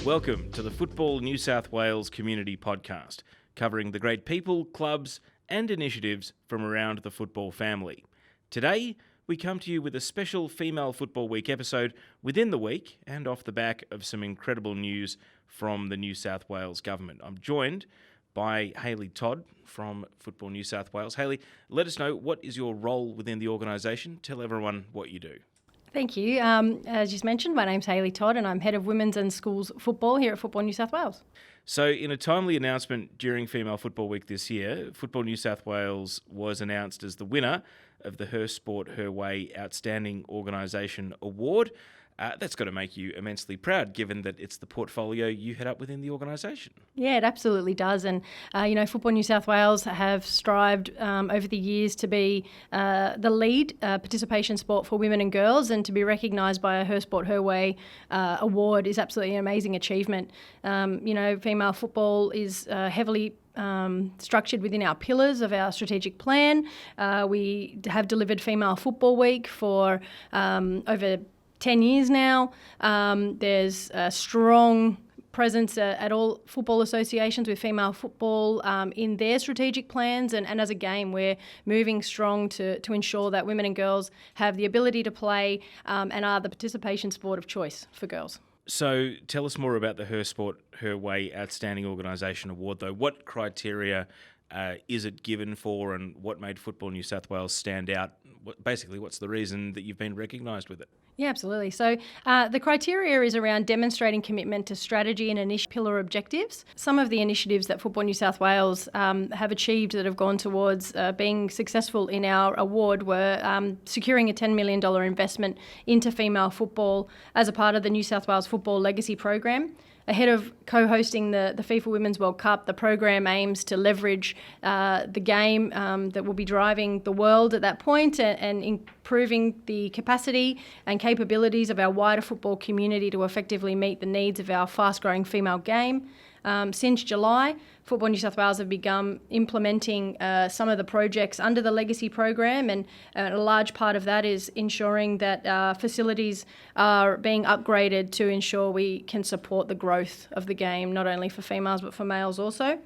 Welcome to the Football New South Wales Community Podcast, covering the great people, clubs and initiatives from around the football family. Today, we come to you with a special Female Football Week episode within the week and off the back of some incredible news from the New South Wales Government. I'm joined by Hayley Todd from Football New South Wales. Hayley, let us know, what is your role within the organisation? Tell everyone what you do. Thank you. As you mentioned, my name's Hayley Todd and I'm Head of Women's and Schools Football here at Football New South Wales. So in a timely announcement during Female Football Week this year, Football New South Wales was announced as the winner of the Her Sport, Her Way Outstanding Organisation Award. That's got to make you immensely proud, given that it's the portfolio you head up within the organisation. Yeah, it absolutely does. And, Football New South Wales have strived over the years to be the lead participation sport for women and girls, and to be recognised by a Her Sport, Her Way award is absolutely an amazing achievement. Female football is heavily structured within our pillars of our strategic plan. We have delivered Female Football Week for over 10 years now. There's a strong presence at all football associations with female football in their strategic plans, and as a game we're moving strong to ensure that women and girls have the ability to play and are the participation sport of choice for girls. So tell us more about the Her Sport, Her Way Outstanding Organisation Award though. What criteria is it given for, and what made Football New South Wales stand out? What's the reason that you've been recognised with it? Yeah, absolutely. So the criteria is around demonstrating commitment to strategy and pillar objectives. Some of the initiatives that Football New South Wales have achieved that have gone towards being successful in our award were securing a $10 million investment into female football as a part of the New South Wales Football Legacy Program. Ahead of co-hosting the FIFA Women's World Cup, the program aims to leverage the game that will be driving the world at that point and improving the capacity and capabilities of our wider football community to effectively meet the needs of our fast-growing female game. Since July, Football New South Wales have begun implementing some of the projects under the Legacy program, and a large part of that is ensuring that facilities are being upgraded to ensure we can support the growth of the game, not only for females but for males also.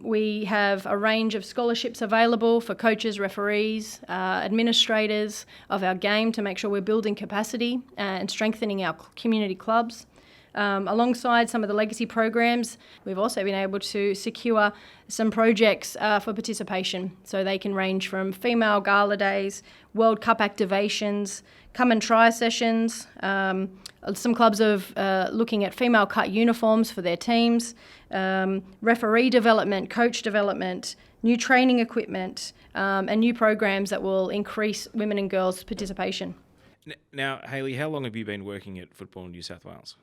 We have a range of scholarships available for coaches, referees, administrators of our game to make sure we're building capacity and strengthening our community clubs. Alongside some of the legacy programs, we've also been able to secure some projects for participation. So they can range from female gala days, World Cup activations, come and try sessions. Some clubs are looking at female cut uniforms for their teams, referee development, coach development, new training equipment, and new programs that will increase women and girls' participation. Now, Hayley, how long have you been working at Football New South Wales?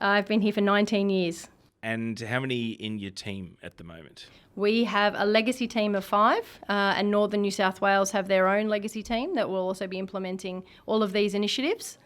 I've been here for 19 years. And how many in your team at the moment? We have a legacy team of 5, and Northern New South Wales have their own legacy team that will also be implementing all of these initiatives.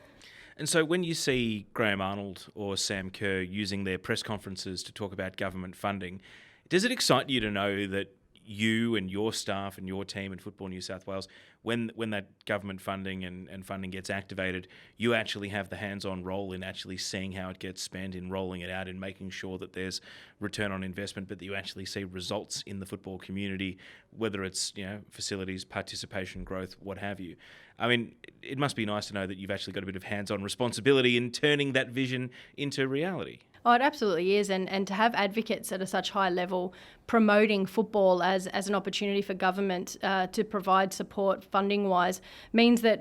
And so when you see Graham Arnold or Sam Kerr using their press conferences to talk about government funding, does it excite you to know that you and your staff and your team at Football New South Wales, when that government funding and funding gets activated, you actually have the hands-on role in actually seeing how it gets spent, in rolling it out, in making sure that there's return on investment, but that you actually see results in the football community, whether it's facilities, participation, growth, what have you. I mean, it must be nice to know that you've actually got a bit of hands-on responsibility in turning that vision into reality. Oh, it absolutely is. And to have advocates at a such high level promoting football as an opportunity for government to provide support funding-wise means that,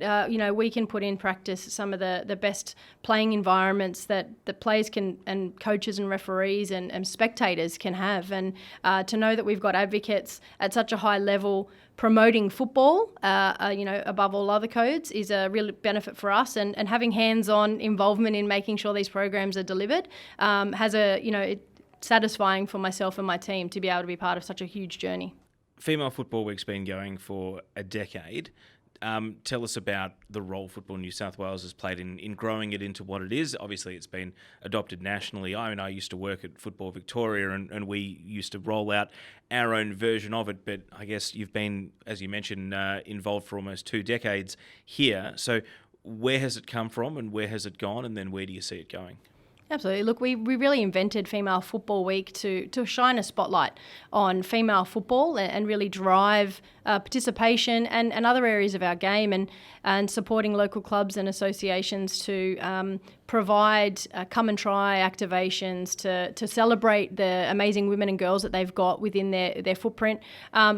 we can put in practice some of the best playing environments that the players can, and coaches and referees and spectators can have. And to know that we've got advocates at such a high level promoting football, above all other codes is a real benefit for us, and having hands-on involvement in making sure these programs are delivered it's satisfying for myself and my team to be able to be part of such a huge journey. Female Football Week's been going for a decade. Tell us about the role Football New South Wales has played in growing it into what it is. Obviously, it's been adopted nationally. I used to work at Football Victoria, and we used to roll out our own version of it. But I guess you've been, as you mentioned, involved for almost 2 decades here. So where has it come from and where has it gone, and then where do you see it going? Absolutely. Look, we really invented Female Football Week to shine a spotlight on female football and really drive participation and other areas of our game, and supporting local clubs and associations to provide come and try activations to celebrate the amazing women and girls that they've got within their footprint.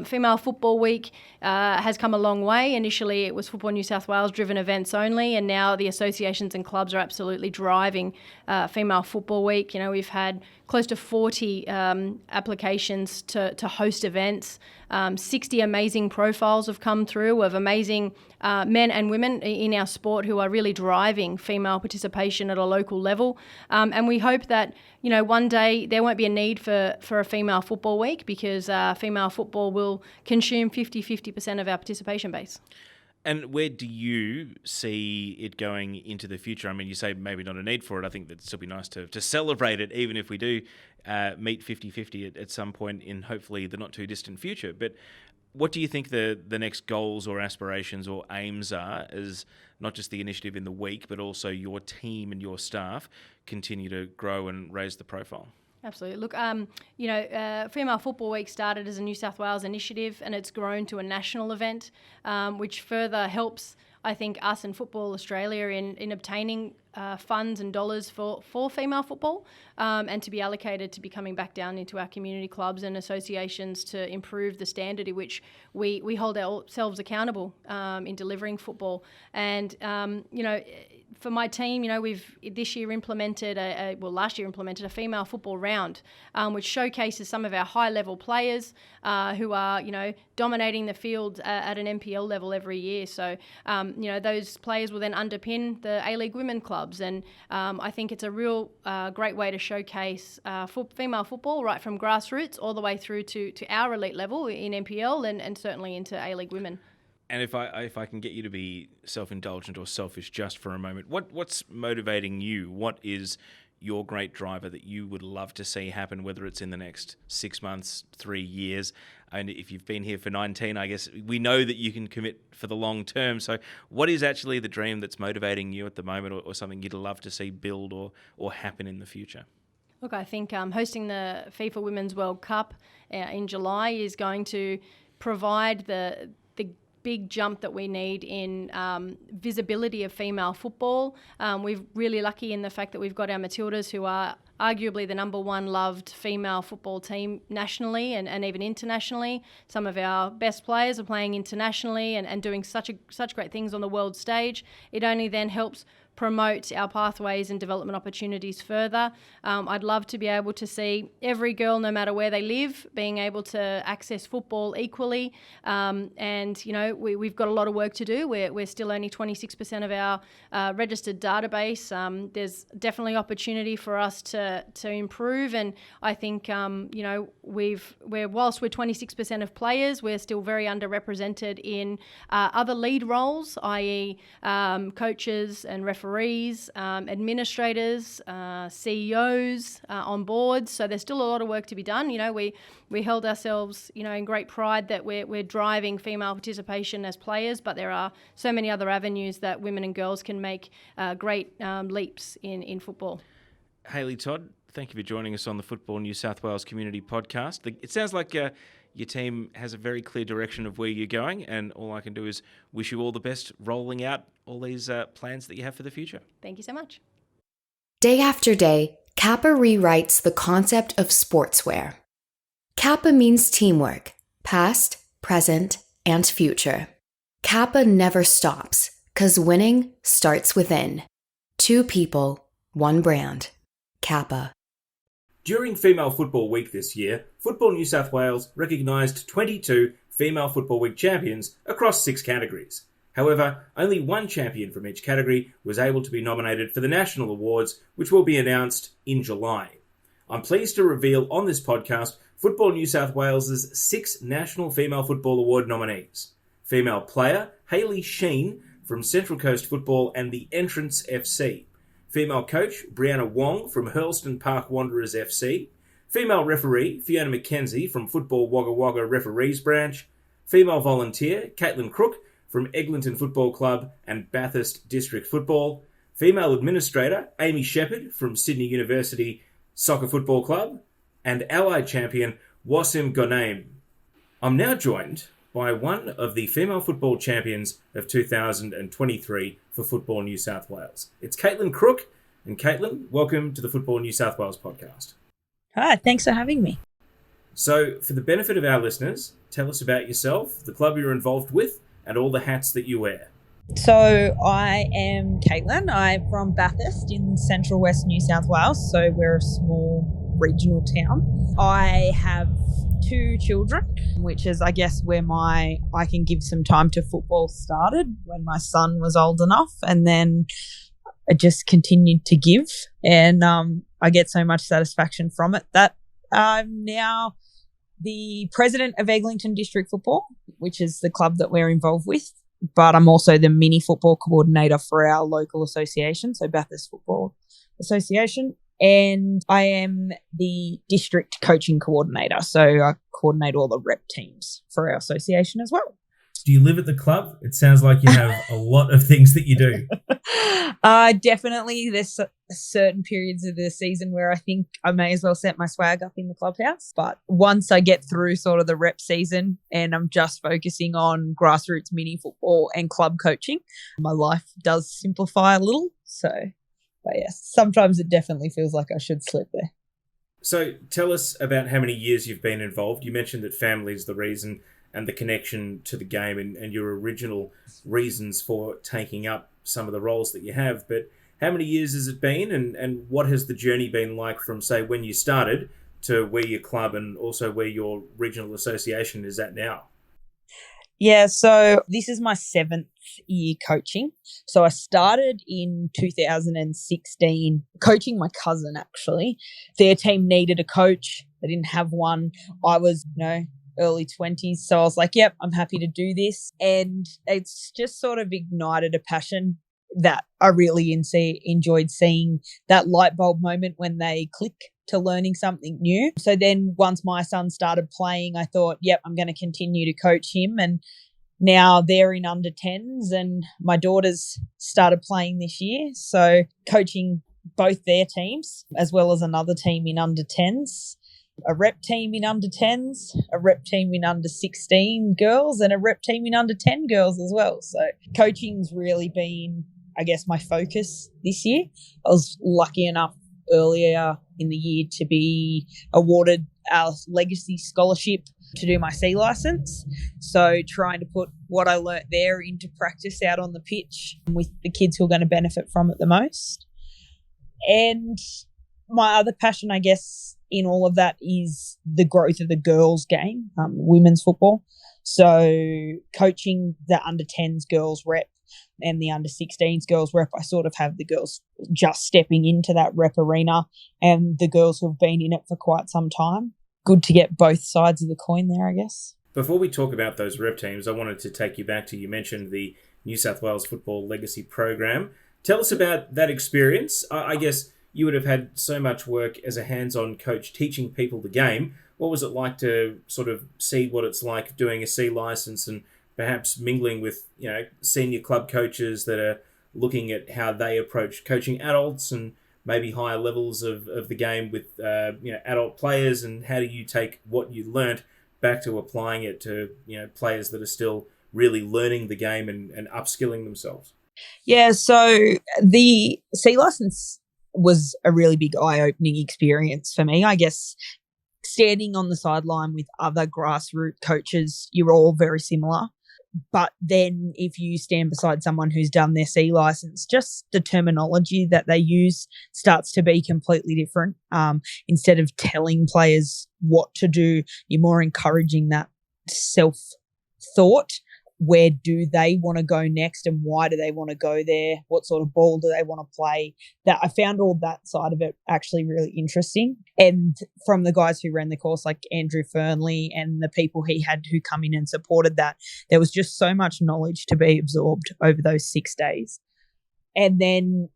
Female Football Week has come a long way. Initially, it was Football New South Wales driven events only, and now the associations and clubs are absolutely driving Female Football Week. You know, we've had close to 40 applications to host events. 60 amazing profiles have come through of amazing men and women in our sport who are really driving female participation at a local level. And we hope that, you know, one day there won't be a need for a Female Football Week, because female football will consume 50% of our participation base. And where do you see it going into the future? I mean, you say maybe not a need for it. I think that'd still be nice to celebrate it, even if we do meet 50-50 at some point in hopefully the not too distant future. But what do you think the next goals or aspirations or aims are, as not just the initiative in the week, but also your team and your staff continue to grow and raise the profile? Absolutely. Look, Female Football Week started as a New South Wales initiative, and it's grown to a national event, which further helps, I think, us and Football Australia in obtaining funds and dollars for female football, and to be allocated to be coming back down into our community clubs and associations to improve the standard in which we hold ourselves accountable in delivering football. And, for my team, we've this year implemented last year implemented a female football round, which showcases some of our high-level players who are, dominating the field at an NPL level every year. So, those players will then underpin the A-League women clubs, and I think it's a real great way to showcase female football right from grassroots all the way through to our elite level in NPL and certainly into A-League women. And if I can get you to be self-indulgent or selfish just for a moment, what's motivating you? What is your great driver that you would love to see happen, whether it's in the next 6 months, 3 years? And if you've been here for 19, I guess we know that you can commit for the long term. So what is actually the dream that's motivating you at the moment, or something you'd love to see build or happen in the future? Look, I think hosting the FIFA Women's World Cup in July is going to provide the big jump that we need in visibility of female football. We're really lucky in the fact that we've got our Matildas, who are arguably the number one loved female football team nationally and even internationally. Some of our best players are playing internationally and doing such great things on the world stage. It only then helps promote our pathways and development opportunities further. I'd love to be able to see every girl, no matter where they live, being able to access football equally. We've got a lot of work to do. We're still only 26% of our registered database. There's definitely opportunity for us to improve, and I think whilst we're 26% of players, we're still very underrepresented in other lead roles, i.e. coaches and referees, administrators, CEOs on boards. So there's still a lot of work to be done. We held ourselves, in great pride that we're driving female participation as players, but there are so many other avenues that women and girls can make great leaps in football. Hayley Todd, thank you for joining us on the Football New South Wales Community Podcast. It sounds like your team has a very clear direction of where you're going, and all I can do is wish you all the best rolling out all these plans that you have for the future. Thank you so much. Day after day, Kappa rewrites the concept of sportswear. Kappa means teamwork, past, present, and future. Kappa never stops, 'cause winning starts within. 2 people, 1 brand. Kappa. During Female Football Week this year, Football New South Wales recognised 22 Female Football Week champions across 6 categories. However, only 1 champion from each category was able to be nominated for the national awards, which will be announced in July. I'm pleased to reveal on this podcast Football New South Wales' 6 National Female Football Award nominees. Female player Hayley Sheen from Central Coast Football and the Entrance FC. Female coach Brianna Wong from Hurlston Park Wanderers FC. Female referee Fiona McKenzie from Football Wagga Wagga Referees Branch. Female volunteer Kaitlyn Crook from Eglinton Football Club and Bathurst District Football. female administrator Amy Shepherd from Sydney University Soccer Football Club, and allied champion Wasim Ghonaim. I'm now joined by one of the female football champions of 2023 for Football New South Wales. It's Kaitlyn Crook, and Kaitlyn, welcome to the Football New South Wales podcast. Hi, thanks for having me. So, for the benefit of our listeners, tell us about yourself, the club you're involved with, and all the hats that you wear. So I am Kaitlyn. I'm from Bathurst in central west New South Wales, so we're a small regional town. I have 2 children, which is, I guess, where I can give some time to football started when my son was old enough, and then I just continued to give, and I get so much satisfaction from it that I'm now the president of Eglinton District Football, which is the club that we're involved with, but I'm also the mini football coordinator for our local association, so Bathurst Football Association, and I am the district coaching coordinator, so I coordinate all the rep teams for our association as well. Do you live at the club? It sounds like you have a lot of things that you do. Definitely. There's certain periods of the season where I think I may as well set my swag up in the clubhouse. But once I get through sort of the rep season and I'm just focusing on grassroots mini football and club coaching, my life does simplify a little. So, but yes, sometimes it definitely feels like I should slip there. So tell us about how many years you've been involved. You mentioned that family is the reason and the connection to the game and your original reasons for taking up some of the roles that you have. But how many years has it been, and what has the journey been like from, say, when you started to where your club and also where your regional association is at now? Yeah, so this is my 7th year coaching. So I started in 2016 coaching my cousin, actually. Their team needed a coach. They didn't have one. I was, early 20s. So I was like, yep, I'm happy to do this. And it's just sort of ignited a passion that I really enjoyed seeing that light bulb moment when they click to learning something new. So then once my son started playing, I thought, yep, I'm going to continue to coach him. And now they're in under 10s and my daughter's started playing this year. So coaching both their teams as well as another team in under 10s. A rep team in under 10s, a rep team in under 16 girls, and a rep team in under 10 girls as well. So coaching's really been, I guess, my focus this year. I was lucky enough earlier in the year to be awarded our legacy scholarship to do my C license. So trying to put what I learnt there into practice out on the pitch with the kids who are going to benefit from it the most. And my other passion, I guess, in all of that is the growth of the girls' game, women's football. So coaching the under 10s girls rep and the under 16s girls rep, I sort of have the girls just stepping into that rep arena and the girls who have been in it for quite some time. Good to get both sides of the coin there, I guess. Before we talk about those rep teams, I wanted to take you back to, you mentioned the New South Wales Football Legacy Program. Tell us about that experience. I guess you would have had so much work as a hands-on coach teaching people the game. What was it like to sort of see what it's like doing a C license and perhaps mingling with, senior club coaches that are looking at how they approach coaching adults and maybe higher levels of the game with, adult players, and how do you take what you learnt back to applying it to, players that are still really learning the game and upskilling themselves? Yeah, so the C license was a really big eye-opening experience for me. I guess standing on the sideline with other grassroots coaches, you're all very similar. But then if you stand beside someone who's done their C license, just the terminology that they use starts to be completely different. Instead of telling players what to do, you're more encouraging that self-thought. Where do they want to go next and why do they want to go there? What sort of ball do they want to play? That I found all that side of it actually really interesting. And from the guys who ran the course, like Andrew Fernley and the people he had who come in and supported that, there was just so much knowledge to be absorbed over those 6 days. And then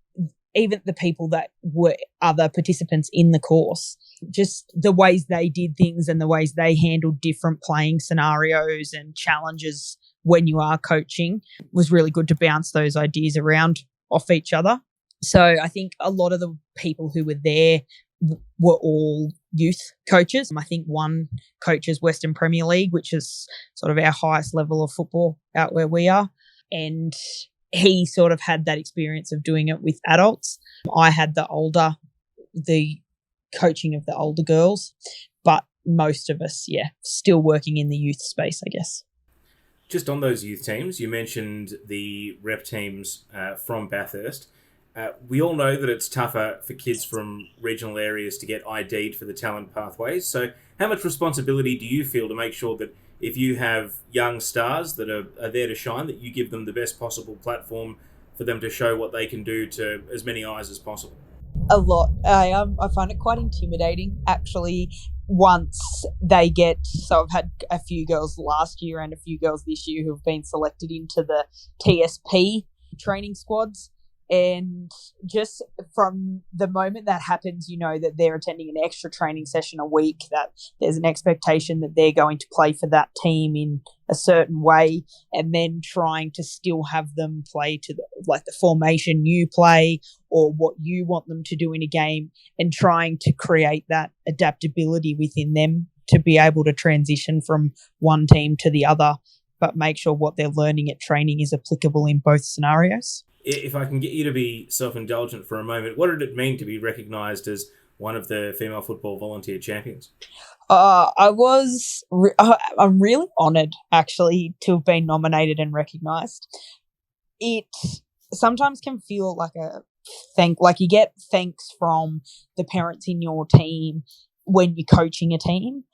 even the people that were other participants in the course, just the ways they did things and the ways they handled different playing scenarios and challenges when you are coaching was really good to bounce those ideas around off each other. So I think a lot of the people who were there were all youth coaches. I think one coaches Western Premier League, which is sort of our highest level of football out where we are. And he sort of had that experience of doing it with adults. I had the coaching of the older girls, but most of us, still working in the youth space, I guess. Just on those youth teams, you mentioned the rep teams from Bathurst. We all know that it's tougher for kids from regional areas to get ID'd for the talent pathways. So how much responsibility do you feel to make sure that if you have young stars that are there to shine, that you give them the best possible platform for them to show what they can do to as many eyes as possible? A lot. I find it quite intimidating, actually, once they get... So I've had a few girls last year and a few girls this year who have been selected into the TSP training squads. And just from the moment that happens, you know that they're attending an extra training session a week, that there's an expectation that they're going to play for that team in a certain way, and then trying to still have them play to the formation you play or what you want them to do in a game, and trying to create that adaptability within them to be able to transition from one team to the other, but make sure what they're learning at training is applicable in both scenarios. If I can get you to be self-indulgent for a moment, what did it mean to be recognised as one of the female football volunteer champions? I'm really honoured, actually, to have been nominated and recognised. It sometimes can feel like you get thanks from the parents in your team when you're coaching a team,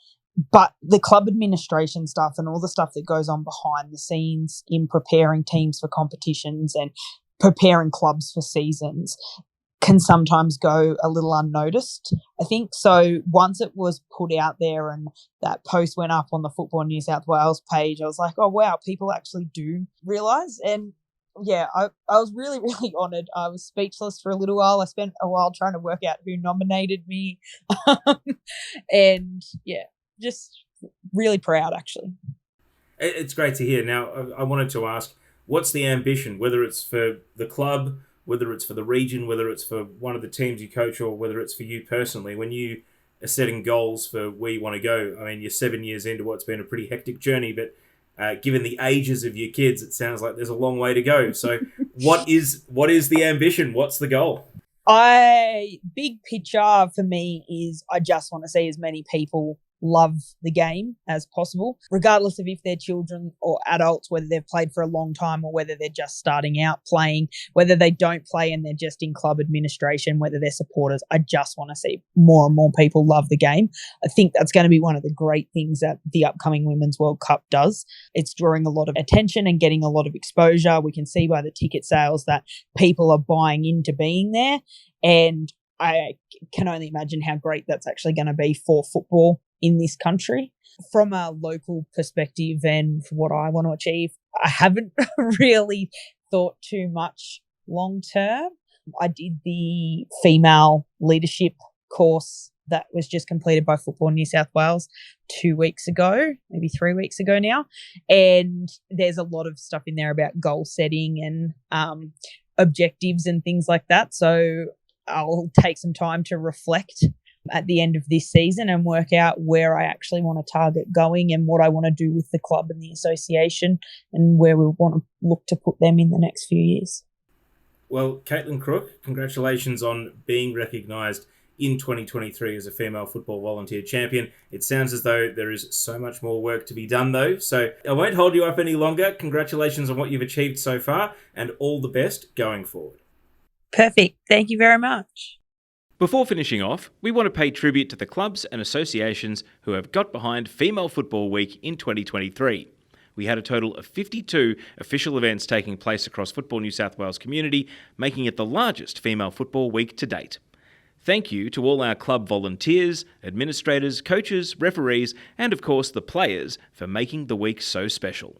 but the club administration stuff and all the stuff that goes on behind the scenes in preparing teams for competitions and preparing clubs for seasons can sometimes go a little unnoticed, I think. So once it was put out there and that post went up on the Football New South Wales page, I was like, oh, wow, people actually do realise. And I was really, really honoured. I was speechless for a little while. I spent a while trying to work out who nominated me. And just really proud, actually. It's great to hear. Now, I wanted to ask, what's the ambition, whether it's for the club, whether it's for the region, whether it's for one of the teams you coach, or whether it's for you personally, when you are setting goals for where you want to go? I mean, you're 7 years into what's been a pretty hectic journey, but given the ages of your kids, it sounds like there's a long way to go. So what is the ambition? What's the goal? Big picture for me is I just want to see as many people love the game as possible, regardless of if they're children or adults, whether they've played for a long time or whether they're just starting out playing, whether they don't play and they're just in club administration, whether they're supporters. I just want to see more and more people love the game. I think that's going to be one of the great things that the upcoming Women's World Cup does. It's drawing a lot of attention and getting a lot of exposure. We can see by the ticket sales that people are buying into being there, and I can only imagine how great that's actually going to be for football in this country. From a local perspective and for what I want to achieve, I haven't really thought too much long term. I did the female leadership course that was just completed by Football New South Wales 2 weeks ago, maybe 3 weeks ago now. And there's a lot of stuff in there about goal setting and objectives and things like that. So I'll take some time to reflect at the end of this season and work out where I actually want to target going and what I want to do with the club and the association and where we want to look to put them in the next few years. Well, Kaitlyn Crook, congratulations on being recognised in 2023 as a female football volunteer champion. It sounds as though there is so much more work to be done, though, so I won't hold you up any longer. Congratulations on what you've achieved so far and all the best going forward. Perfect. Thank you very much. Before finishing off, we want to pay tribute to the clubs and associations who have got behind Female Football Week in 2023. We had a total of 52 official events taking place across Football New South Wales community, making it the largest Female Football Week to date. Thank you to all our club volunteers, administrators, coaches, referees, and of course the players for making the week so special.